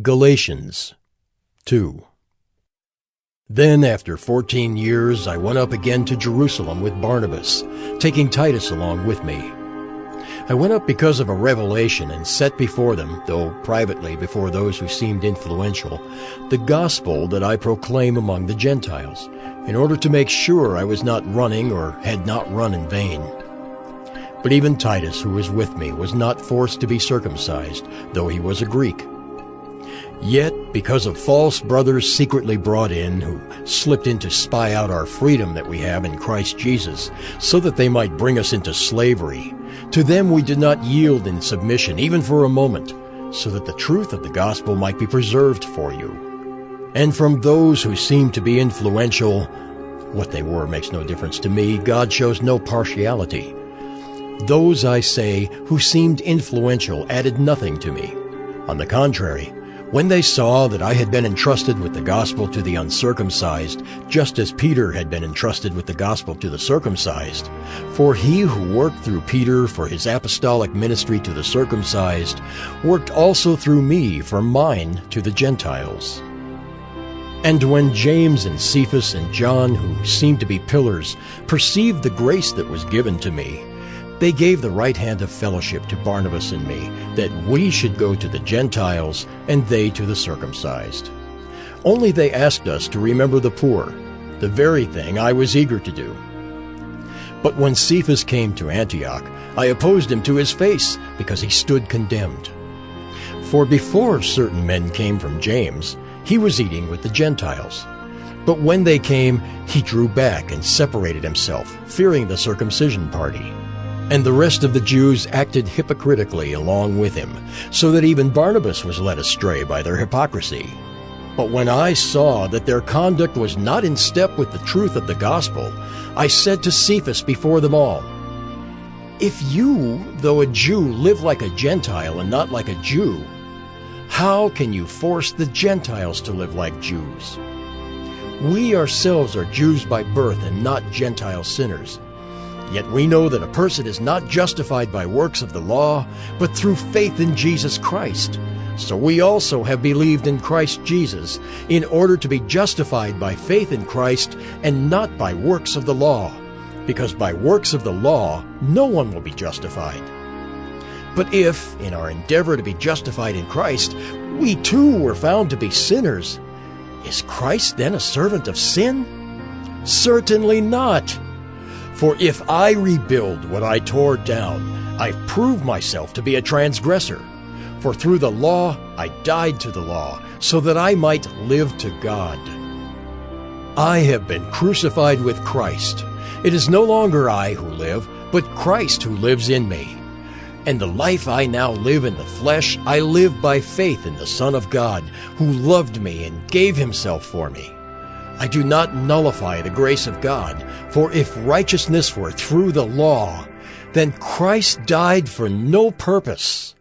Galatians 2. Then after 14 years I went up again to Jerusalem with Barnabas, taking Titus along with me. I went up because of a revelation and set before them, though privately before those who seemed influential, the gospel that I proclaim among the Gentiles, in order to make sure I was not running or had not run in vain. But even Titus, who was with me, was not forced to be circumcised, though he was a Greek. Yet, because of false brothers secretly brought in, who slipped in to spy out our freedom that we have in Christ Jesus, so that they might bring us into slavery, to them we did not yield in submission, even for a moment, so that the truth of the gospel might be preserved for you. And from those who seemed to be influential, what they were makes no difference to me, God shows no partiality. Those, I say, who seemed influential added nothing to me. On the contrary, when they saw that I had been entrusted with the gospel to the uncircumcised, just as Peter had been entrusted with the gospel to the circumcised, for he who worked through Peter for his apostolic ministry to the circumcised, worked also through me for mine to the Gentiles. And when James and Cephas and John, who seemed to be pillars, perceived the grace that was given to me, they gave the right hand of fellowship to Barnabas and me, that we should go to the Gentiles, and they to the circumcised. Only they asked us to remember the poor, the very thing I was eager to do. But when Cephas came to Antioch, I opposed him to his face, because he stood condemned. For before certain men came from James, he was eating with the Gentiles. But when they came, he drew back and separated himself, fearing the circumcision party. And the rest of the Jews acted hypocritically along with him, so that even Barnabas was led astray by their hypocrisy. But when I saw that their conduct was not in step with the truth of the gospel, I said to Cephas before them all, "If you, though a Jew, live like a Gentile and not like a Jew, how can you force the Gentiles to live like Jews? We ourselves are Jews by birth and not Gentile sinners. Yet we know that a person is not justified by works of the law, but through faith in Jesus Christ. So we also have believed in Christ Jesus, in order to be justified by faith in Christ and not by works of the law, because by works of the law no one will be justified. But if, in our endeavor to be justified in Christ, we too were found to be sinners, is Christ then a servant of sin? Certainly not. For if I rebuild what I tore down, I've proved myself to be a transgressor. For through the law I died to the law, so that I might live to God. I have been crucified with Christ. It is no longer I who live, but Christ who lives in me. And the life I now live in the flesh, I live by faith in the Son of God, who loved me and gave himself for me. I do not nullify the grace of God, for if righteousness were through the law, then Christ died for no purpose.